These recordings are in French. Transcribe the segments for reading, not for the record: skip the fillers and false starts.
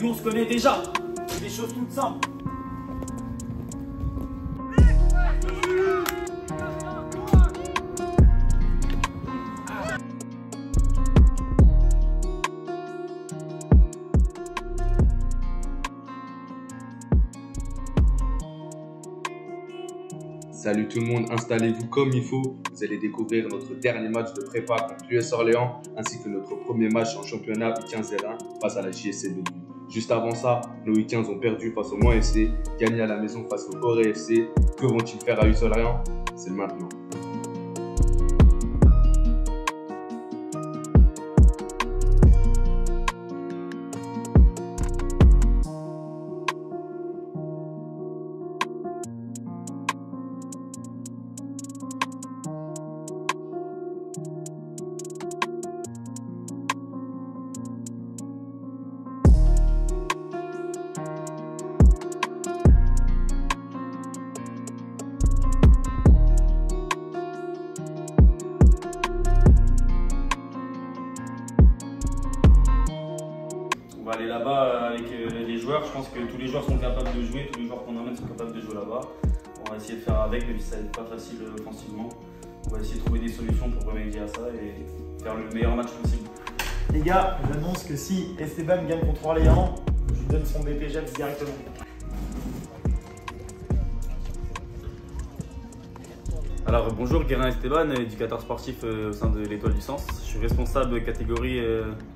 Nous on se connaît déjà. C'est des choses toutes simples. Salut tout le monde, installez-vous comme il faut. Vous allez découvrir notre dernier match de prépa contre l'US Orléans, ainsi que notre premier match en championnat U15-01 face à la JSC Bellevue. Juste avant ça, nos U15 ont perdu face au Mans FC, gagné à la maison face au Corée FC. Que vont-ils faire à US Orléans? C'est maintenant. On va aller là-bas avec les joueurs. Je pense que tous les joueurs sont capables de jouer, tous les joueurs qu'on emmène sont capables de jouer là-bas. On va essayer de faire avec, même si ça va être pas facile offensivement. On va essayer de trouver des solutions pour remédier à ça et faire le meilleur match possible. Les gars, j'annonce que si Esteban gagne contre Orléans, je lui donne son BPGEPS directement. Alors bonjour, Guérin Esteban, éducateur sportif au sein de l'Étoile du Sens. Je suis responsable catégorie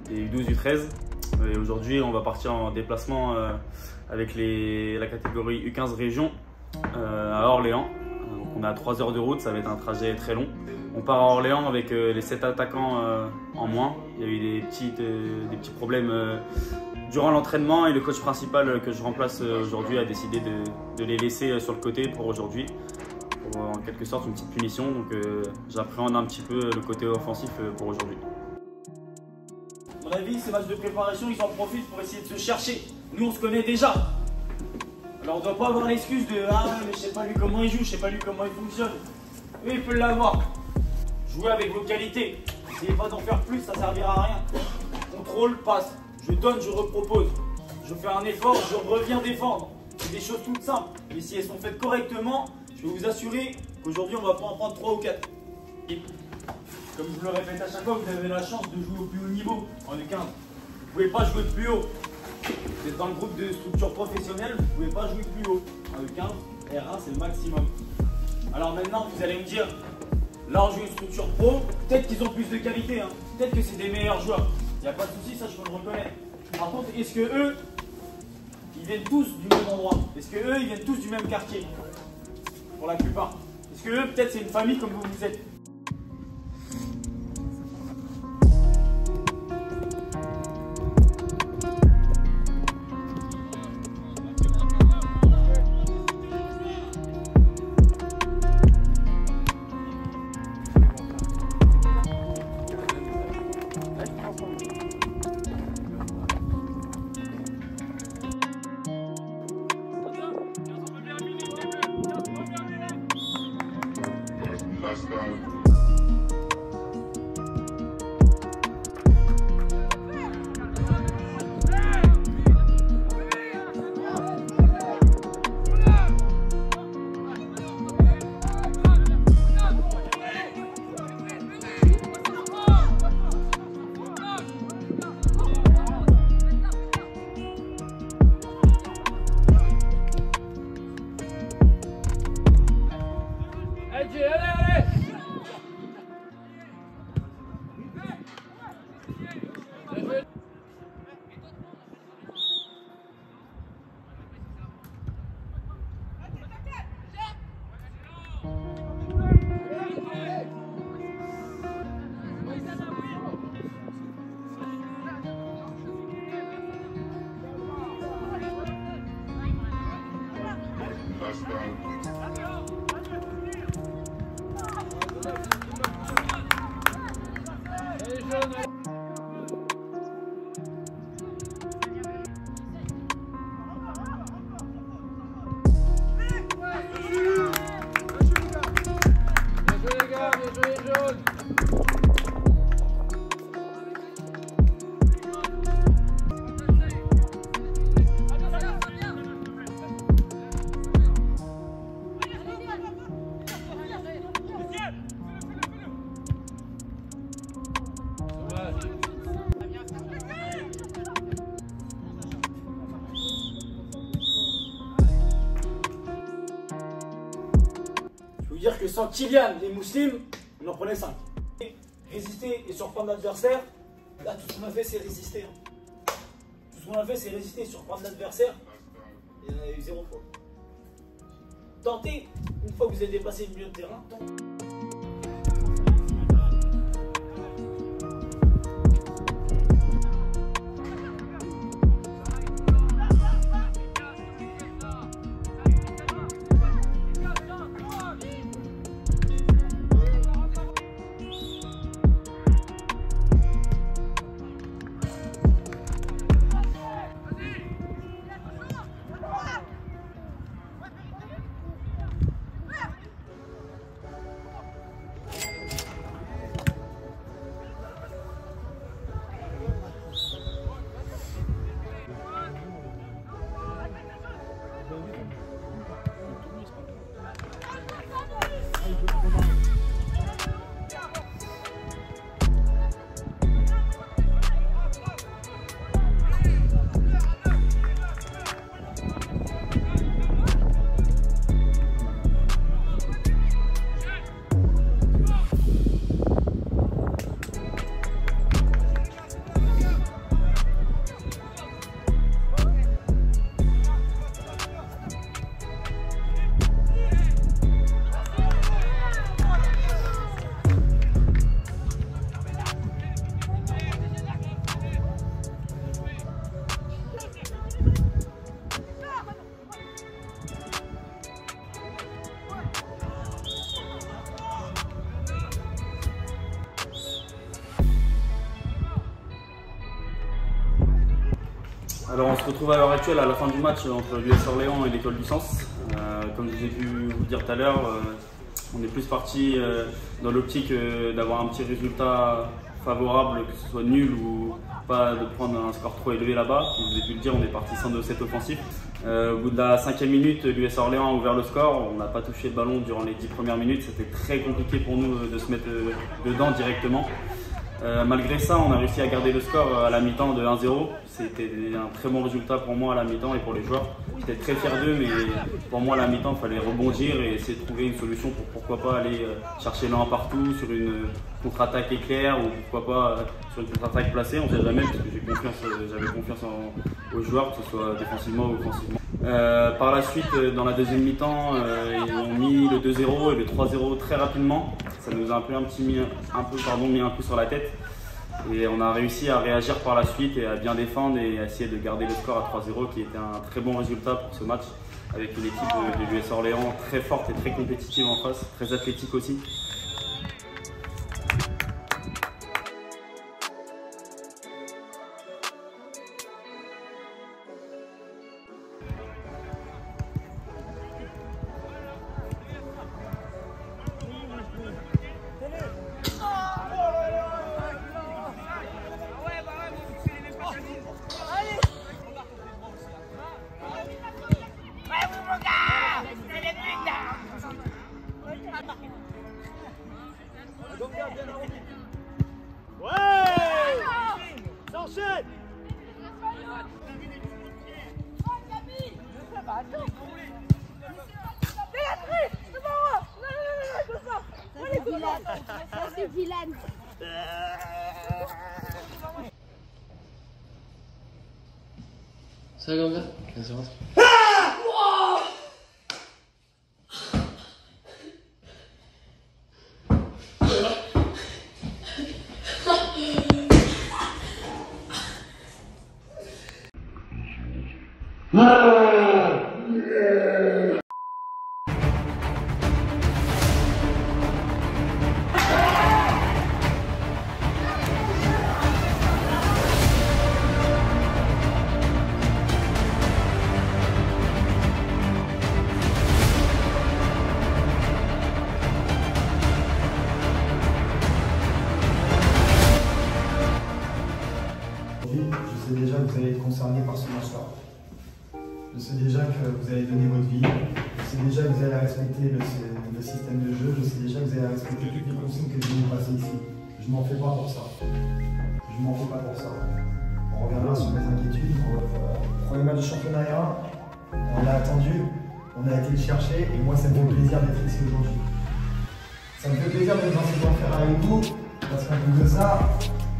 des U12, U13. Et aujourd'hui, on va partir en déplacement avec la catégorie U15 région à Orléans. Donc on est à 3 heures de route, ça va être un trajet très long. On part à Orléans avec les 7 attaquants en moins. Il y a eu des petits problèmes durant l'entraînement et le coach principal que je remplace aujourd'hui a décidé de les laisser sur le côté pour aujourd'hui. En quelque sorte une petite punition, donc j'appréhende un petit peu le côté offensif pour aujourd'hui. À mon avis, ces matchs de préparation, ils en profitent pour essayer de se chercher. Nous on se connaît déjà. Alors on ne doit pas avoir l'excuse de « Ah mais je sais pas lui comment il joue, je sais pas lui comment il fonctionne ». Eux ils peuvent l'avoir. Jouez avec vos qualités. N'essayez pas d'en faire plus, ça servira à rien. Contrôle, passe. Je donne, je repropose. Je fais un effort, je reviens défendre. C'est des choses toutes simples. Mais si elles sont faites correctement, je peux vous assurer qu'aujourd'hui, on ne va pas en prendre 3 ou 4. Et comme je le répète à chaque fois, vous avez la chance de jouer au plus haut niveau en U15. Vous ne pouvez pas jouer plus haut. Vous êtes dans le groupe de structure professionnelle, vous ne pouvez pas jouer plus haut. En U15, R1, c'est le maximum. Alors maintenant, vous allez me dire, là, on joue une structure pro, peut-être qu'ils ont plus de qualité, hein. Peut-être que c'est des meilleurs joueurs. Il n'y a pas de souci, ça, je peux le reconnaître. Par contre, est-ce que eux, ils viennent tous du même endroit? Est-ce que eux, ils viennent tous du même quartier? Pour la plupart. Est-ce que eux, peut-être c'est une famille comme vous êtes? dire que sans Kylian et Mousselim, on en prenait 5. Résister et surprendre l'adversaire, là tout ce qu'on a fait c'est résister. Tout ce qu'on a fait c'est résister et surprendre l'adversaire. Il y en a eu 0 fois. Tentez, une fois que vous avez dépassé le milieu de terrain, tentez. Alors on se retrouve à l'heure actuelle à la fin du match entre l'US Orléans et l'Étoile du Sens. Comme je vous ai pu vous dire tout à l'heure, on est plus parti dans l'optique d'avoir un petit résultat favorable, que ce soit nul ou pas de prendre un score trop élevé là-bas. Comme je vous ai pu le dire, on est parti sans de cette offensif. Au bout de la 5e minute, l'US Orléans a ouvert le score. On n'a pas touché le ballon durant les 10 premières minutes. C'était très compliqué pour nous de se mettre dedans directement. Malgré ça, on a réussi à garder le score à la mi-temps de 1-0. C'était un très bon résultat pour moi à la mi-temps et pour les joueurs. J'étais très fier d'eux, mais pour moi à la mi-temps, il fallait rebondir et essayer de trouver une solution pour pourquoi pas aller chercher l'un partout sur une contre-attaque éclair ou pourquoi pas sur une contre-attaque placée. On ne sait jamais parce que j'avais confiance aux joueurs, que ce soit défensivement ou offensivement. Par la suite, dans la deuxième mi-temps, ils ont mis le 2-0 et le 3-0 très rapidement. Ça nous a mis un coup sur la tête. Et on a réussi à réagir par la suite et à bien défendre et à essayer de garder le score à 3-0 qui était un très bon résultat pour ce match avec une équipe de l'US Orléans très forte et très compétitive en face, très athlétique aussi. C'est vilaine. Ça va comme ça? Vas-y, rentre. Je sais déjà que vous allez être concerné par ce match-là. Je sais déjà que vous allez donner votre vie. Je sais déjà que vous allez respecter le système de jeu. Je sais déjà que vous allez respecter toutes les consignes que je vais vous passer ici. Je m'en fais pas pour ça. Je m'en fais pas pour ça. On reviendra sur mes inquiétudes. Premier match de championnat 1, on l'a attendu, on a été le chercher et moi ça me fait plaisir d'être ici aujourd'hui. Ça me fait plaisir d'être dans cette affaire avec vous, parce qu'en plus de ça,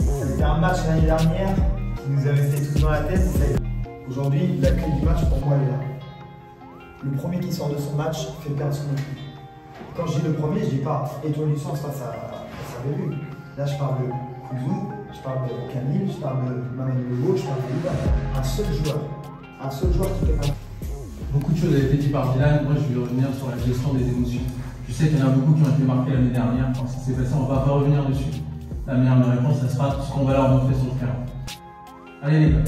c'était un match l'année dernière qui nous est resté tous dans la tête. Aujourd'hui, la clé du match, pour moi, elle est là. Le premier qui sort de son match fait perdre son équipe. Quand je dis le premier, je ne dis pas Étoile du Sens face à Bélu. Là, je parle de Kouzou, je parle de Camille, je parle de Mamadou Legault, je parle de Liban. Un seul joueur qui fait perdre. Beaucoup de choses ont été dites par Dylan. Moi, je vais revenir sur la gestion des émotions. Je sais qu'il y en a beaucoup qui ont été marqués l'année dernière. Quand ça s'est passé, on ne va pas revenir dessus. La meilleure réponse, ça sera ce qu'on va leur montrer sur le terrain. Allez les gars.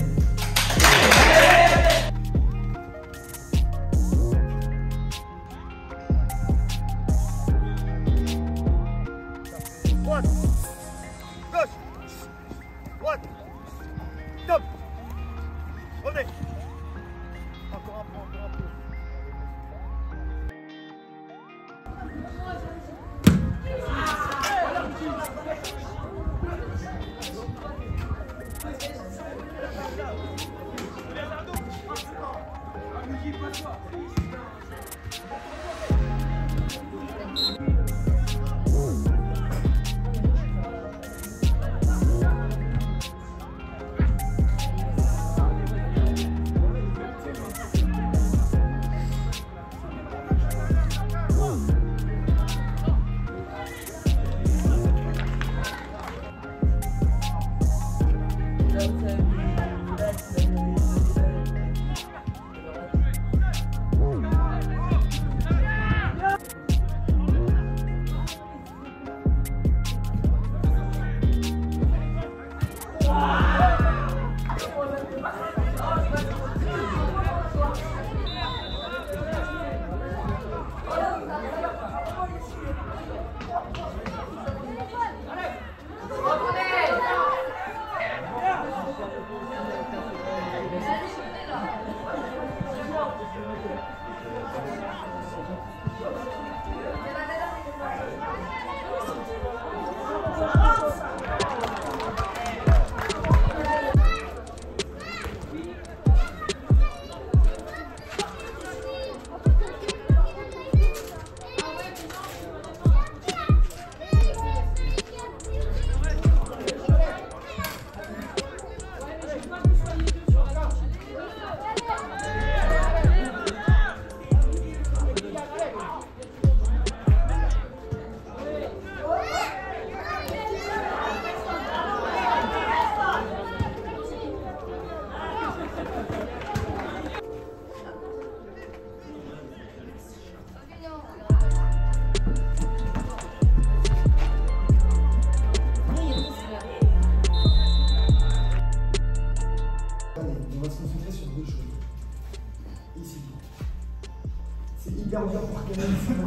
Gauche, droite, top, revenez. Encore un peu. On va se concentrer sur deux choses. Ici. C'est hyper dur pour Kevin Simon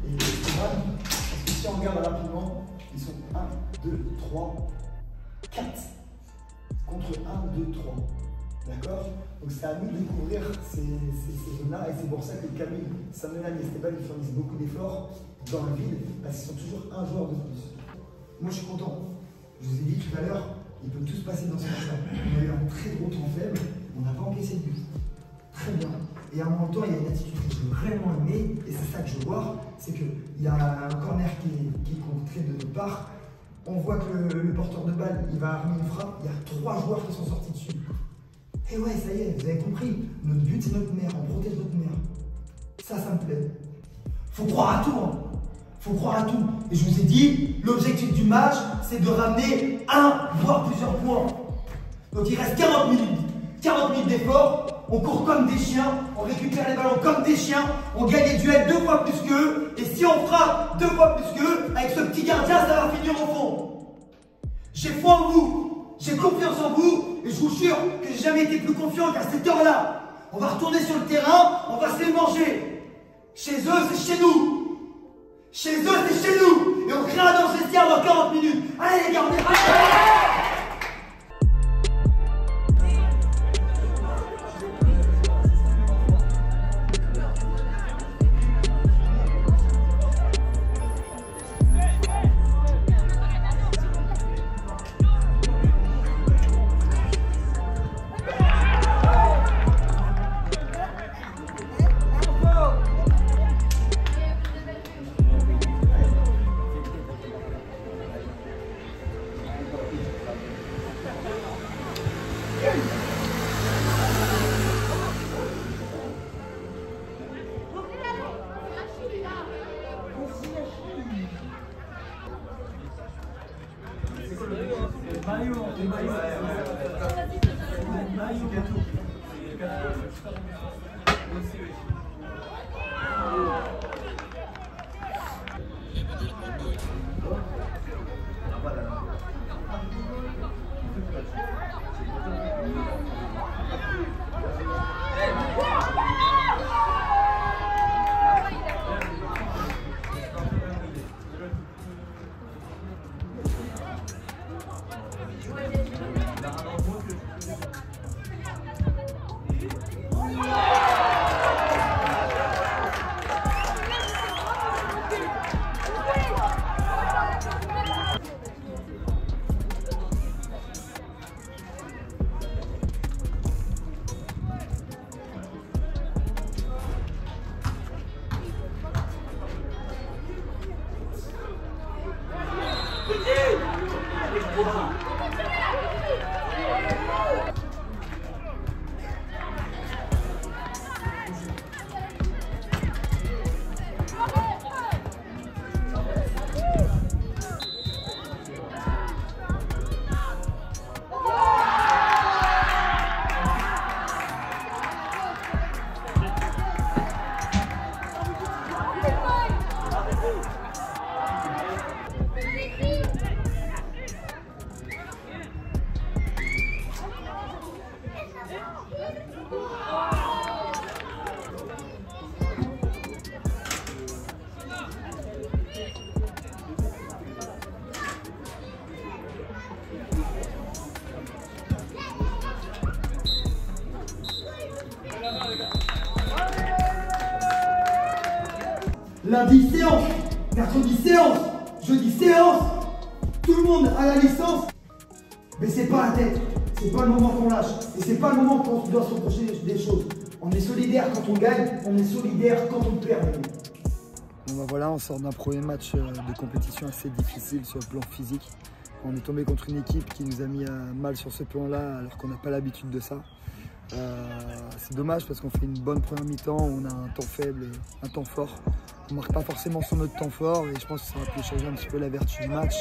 et Stéphane, parce que si on regarde rapidement, ils sont 1, 2, 3, 4 contre 1, 2, 3. D'accord? Donc c'est à nous de découvrir ces zones-là, et c'est pour ça que Camille, Samuel et Stéphane ils fournissent beaucoup d'efforts dans le vide, parce qu'ils sont toujours un joueur de plus. Moi je suis content. Je vous ai dit tout à l'heure, il peut tout se passer dans ce match-là. On a eu un très gros temps faible, on n'a pas encaissé de but. Très bien. Et en même temps, il y a une attitude que j'ai vraiment aimée, et c'est ça que je vois, c'est qu'il y a un corner qui est contré de notre part. On voit que le porteur de balle, il va armer une frappe, il y a 3 joueurs qui sont sortis dessus. Et ouais, ça y est, vous avez compris, notre but c'est notre mère, on protège notre mère. Ça me plaît. Faut croire à tout, hein. Faut croire à tout. Et je vous ai dit, l'objectif du match, c'est de ramener un, voire plusieurs points. Donc il reste 40 minutes. 40 minutes d'effort, on court comme des chiens, on récupère les ballons comme des chiens, on gagne les duels 2 fois plus qu'eux, et si on frappe 2 fois plus qu'eux, avec ce petit gardien, ça va finir au fond. J'ai foi en vous, j'ai confiance en vous, et je vous jure que j'ai jamais été plus confiant qu'à cette heure-là. On va retourner sur le terrain, on va se les manger. Chez eux, c'est chez nous. Chez eux, c'est chez nous. Et on crée un danger dans 40 minutes. Allez les gars, on est prêts. Lundi séance, mercredi séance, jeudi séance, tout le monde a la licence. Mais c'est pas la tête, c'est pas le moment qu'on lâche. Et c'est pas le moment qu'on doit se reprocher des choses. On est solidaire quand on gagne, on est solidaire quand on perd. Bon bah voilà, on sort d'un premier match de compétition assez difficile sur le plan physique. On est tombé contre une équipe qui nous a mis mal sur ce plan-là alors qu'on n'a pas l'habitude de ça. C'est dommage parce qu'on fait une bonne première mi-temps, on a un temps faible et un temps fort. On ne marque pas forcément sur notre temps fort et je pense que ça aurait pu changer un petit peu la vertu du match.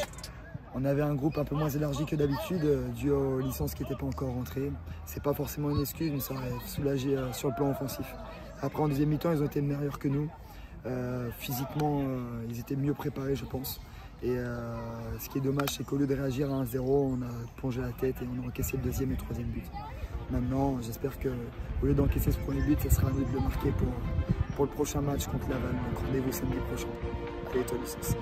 On avait un groupe un peu moins élargi que d'habitude dû aux licences qui n'étaient pas encore rentrées. C'est pas forcément une excuse mais ça aurait soulagé sur le plan offensif. Après en deuxième mi-temps ils ont été meilleurs que nous. Physiquement ils étaient mieux préparés je pense. Et ce qui est dommage c'est qu'au lieu de réagir à 1-0 on a plongé la tête et on a encaissé le deuxième et le troisième but. Maintenant j'espère qu'au lieu d'encaisser ce premier but ça sera à nous de le marquer pour le prochain match contre Laval. Donc rendez-vous samedi prochain à l'Étoile du Sens.